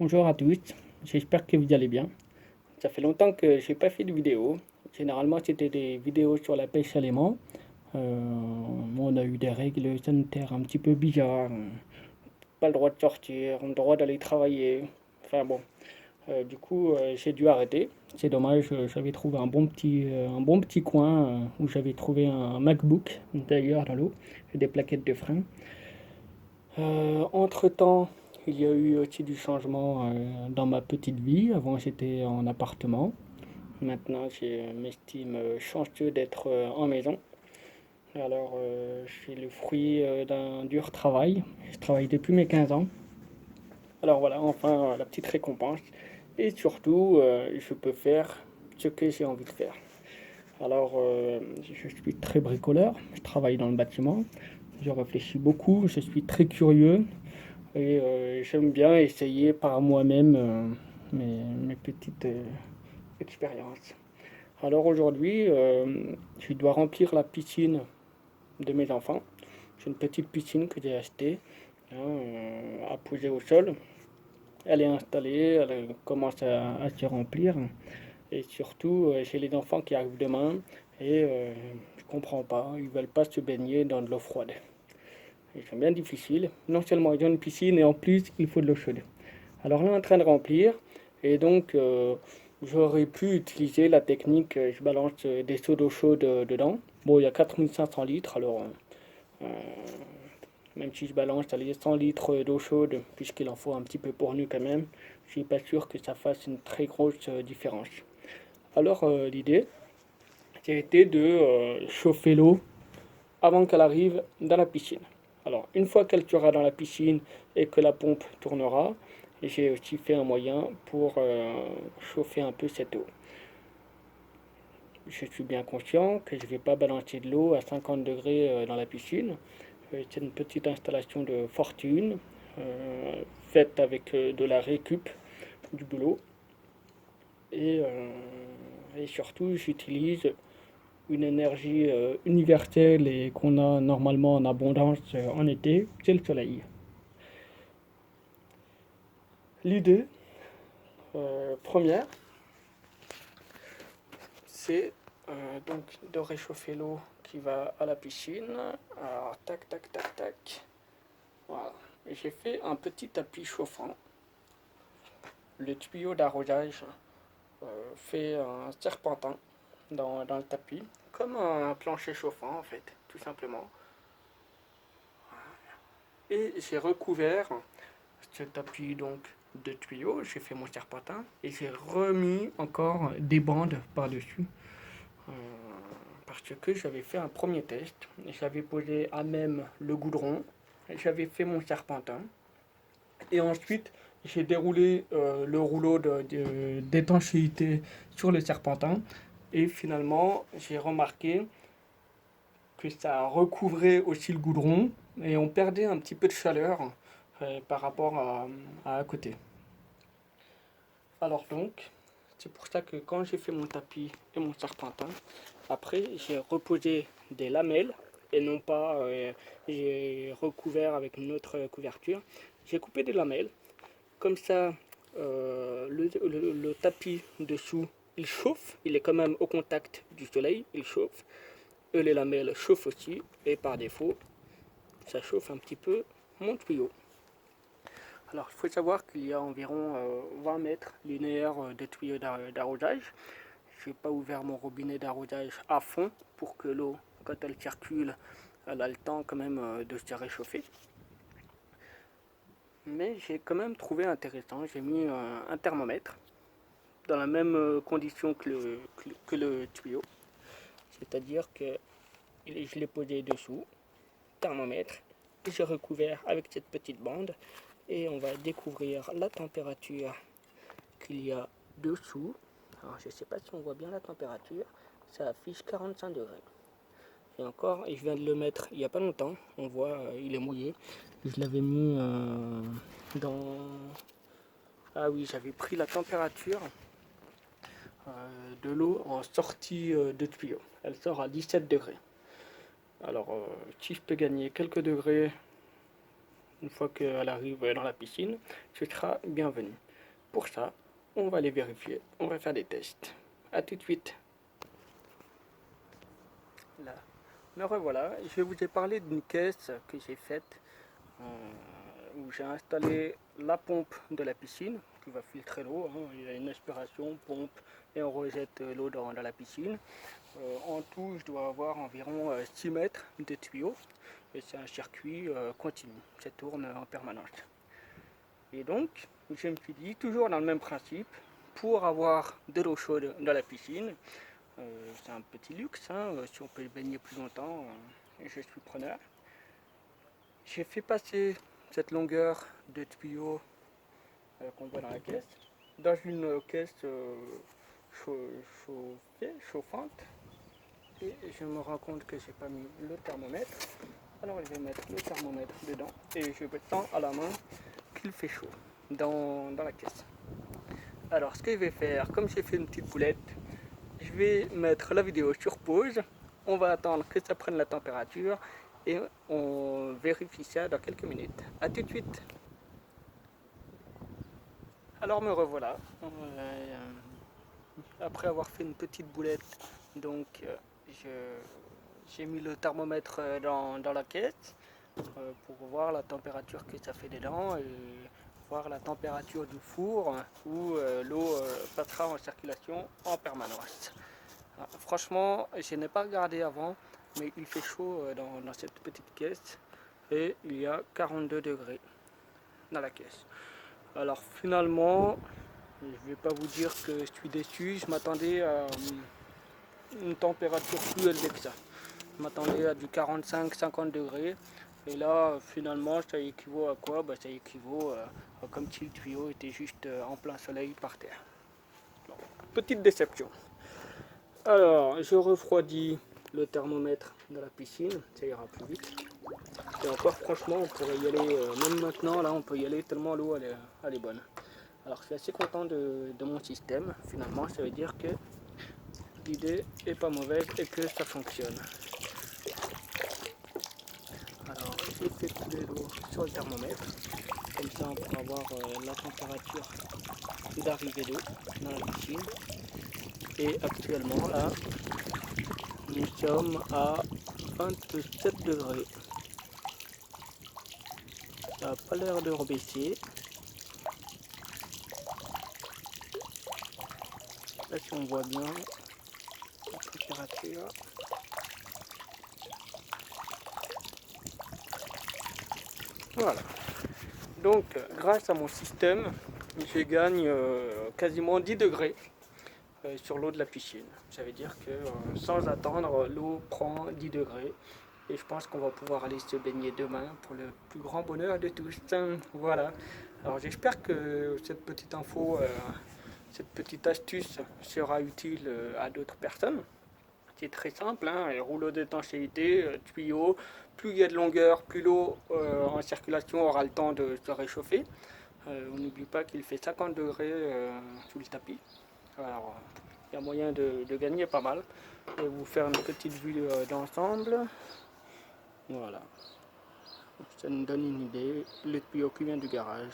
Bonjour à tous, j'espère que vous allez bien. Ça fait longtemps que j'ai pas fait de vidéo. Généralement, c'était des vidéos sur la pêche à l'aimant. On a eu des règles sanitaires un petit peu bizarres. Pas le droit de sortir, on a le droit d'aller travailler. Enfin bon, j'ai dû arrêter. C'est dommage, j'avais trouvé un bon petit coin où j'avais trouvé un MacBook, d'ailleurs dans l'eau, et des plaquettes de frein. Entre-temps, il y a eu aussi du changement dans ma petite vie. Avant, j'étais en appartement. Maintenant, je m'estime chanceux d'être en maison. Alors, je suis le fruit d'un dur travail. Je travaille depuis mes 15 ans. Alors voilà, enfin, la petite récompense. Et surtout, je peux faire ce que j'ai envie de faire. Alors, je suis très bricoleur. Je travaille dans le bâtiment. Je réfléchis beaucoup. Je suis très curieux. Et j'aime bien essayer par moi-même mes petites expériences. Alors aujourd'hui, je dois remplir la piscine de mes enfants. C'est une petite piscine que j'ai achetée à poser au sol. Elle est installée, elle commence à se remplir. Et surtout, j'ai les enfants qui arrivent demain et je comprends pas, ils veulent pas se baigner dans de l'eau froide. C'est bien difficile. Non seulement ils ont une piscine et en plus il faut de l'eau chaude. Alors là, en train de remplir, et donc j'aurais pu utiliser la technique, je balance des seaux d'eau chaude dedans. Bon, il y a 4500 litres, alors euh, même si je balance allez, 100 litres d'eau chaude, puisqu'il en faut un petit peu pour nous quand même, je suis pas sûr que ça fasse une très grosse différence. Alors l'idée, c'était de chauffer l'eau avant qu'elle arrive dans la piscine. Alors, une fois qu'elle sera dans la piscine et que la pompe tournera, j'ai aussi fait un moyen pour chauffer un peu cette eau. Je suis bien conscient que je ne vais pas balancer de l'eau à 50 degrés dans la piscine. C'est une petite installation de fortune faite avec de la récup du boulot. Et, euh, et surtout, j'utilise une énergie universelle et qu'on a normalement en abondance en été, c'est le soleil. L'idée première, c'est donc de réchauffer l'eau qui va à la piscine. Alors, tac, tac, tac, tac. Voilà. Et j'ai fait un petit tapis chauffant. Le tuyau d'arrosage fait un serpentin dans le tapis, comme un plancher chauffant en fait, tout simplement. Et j'ai recouvert ce tapis donc de tuyaux, j'ai fait mon serpentin et j'ai remis encore des bandes par-dessus euh, parce que j'avais fait un premier test. J'avais posé à même le goudron, j'avais fait mon serpentin et ensuite j'ai déroulé le rouleau d'étanchéité sur le serpentin et finalement j'ai remarqué que ça recouvrait aussi le goudron et on perdait un petit peu de chaleur par rapport à côté. Alors donc, c'est pour ça que quand j'ai fait mon tapis et mon serpentin, après j'ai reposé des lamelles et non pas j'ai recouvert avec une autre couverture. J'ai coupé des lamelles, comme ça le tapis dessous il chauffe, il est quand même au contact du soleil, il chauffe. Et les lamelles chauffent aussi et par défaut ça chauffe un petit peu mon tuyau. Alors, il faut savoir qu'il y a environ 20 mètres linéaires de tuyaux d'arrosage. Je n'ai pas ouvert mon robinet d'arrosage à fond pour que l'eau, quand elle circule, elle a le temps quand même de se réchauffer. Mais j'ai quand même trouvé intéressant. J'ai mis un thermomètre dans la même condition que le tuyau. C'est-à-dire que je l'ai posé dessous, thermomètre, et j'ai recouvert avec cette petite bande. Et on va découvrir la température qu'il y a dessous. Alors je ne sais pas si on voit bien la température. Ça affiche 45 degrés. Et encore, et je viens de le mettre il n'y a pas longtemps. On voit, il est mouillé. Je l'avais mis dans... Ah oui, j'avais pris la température de l'eau en sortie de tuyau. Elle sort à 17 degrés. Alors, si je peux gagner quelques degrés une fois qu'elle arrive dans la piscine, ce sera bienvenu. pour ça, on va les vérifier, on va faire des tests. A tout de suite. Là. Me revoilà, je vous ai parlé d'une caisse que j'ai faite où j'ai installé la pompe de la piscine qui va filtrer l'eau. Il y a une aspiration, pompe et on rejette l'eau dans la piscine. En tout, je dois avoir environ 6 mètres de tuyaux et c'est un circuit continu, ça tourne en permanence. Et donc, je me suis dit, toujours dans le même principe, pour avoir de l'eau chaude dans la piscine, c'est un petit luxe, si on peut baigner plus longtemps, je suis preneur. J'ai fait passer cette longueur de tuyau qu'on voit dans la caisse dans une caisse chauffante, et je me rends compte que j'ai pas mis le thermomètre. Alors je vais mettre le thermomètre dedans et je tends à la main qu'il fait chaud dans la caisse. Alors ce que je vais faire, comme j'ai fait une petite boulette, je vais mettre la vidéo sur pause, on va attendre que ça prenne la température et on vérifie ça dans quelques minutes. A tout de suite. Alors me revoilà, après avoir fait une petite boulette, donc j'ai mis le thermomètre dans la caisse pour voir la température que ça fait dedans et voir la température du four où l'eau passera en circulation en permanence. Franchement, je n'ai pas regardé avant, mais il fait chaud dans cette petite caisse et il y a 42 degrés dans la caisse. Alors finalement, je ne vais pas vous dire que je suis déçu, je m'attendais à une température plus élevée que ça. Je m'attendais à du 45-50 degrés. Et là, finalement, ça équivaut à quoi? Ça équivaut à comme si le tuyau était juste en plein soleil par terre. Bon, petite déception. Alors, je refroidis le thermomètre de la piscine, ça ira plus vite. Et encore, franchement, on pourrait y aller, même maintenant, là, on peut y aller tellement l'eau, elle est bonne. Alors, je suis assez content de mon système. Finalement, ça veut dire que l'idée est pas mauvaise et que ça fonctionne. Alors, j'ai fait couler l'eau sur le thermomètre. Comme ça, on pourra avoir la température d'arrivée d'eau dans la piscine. Et actuellement, là, nous sommes à 27 degrés. Ça n'a pas l'air de rebaisser. Là, si on voit bien la température. Voilà. Donc, grâce à mon système, je gagne quasiment 10 degrés sur l'eau de la piscine. Ça veut dire que sans attendre, l'eau prend 10 degrés. Et je pense qu'on va pouvoir aller se baigner demain pour le plus grand bonheur de tous. Voilà. Alors j'espère que cette petite info, cette petite astuce sera utile à d'autres personnes. C'est très simple, rouleau d'étanchéité, tuyau. Plus il y a de longueur, plus l'eau en circulation aura le temps de se réchauffer. On n'oublie pas qu'il fait 50 degrés sous le tapis. Alors il y a moyen de gagner pas mal. Je vais vous faire une petite vue d'ensemble. Voilà. Ça nous donne une idée. Le tuyau qui vient du garage.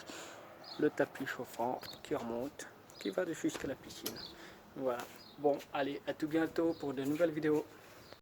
Le tapis chauffant qui remonte, qui va jusqu'à la piscine. Voilà. Bon, allez, à tout bientôt pour de nouvelles vidéos.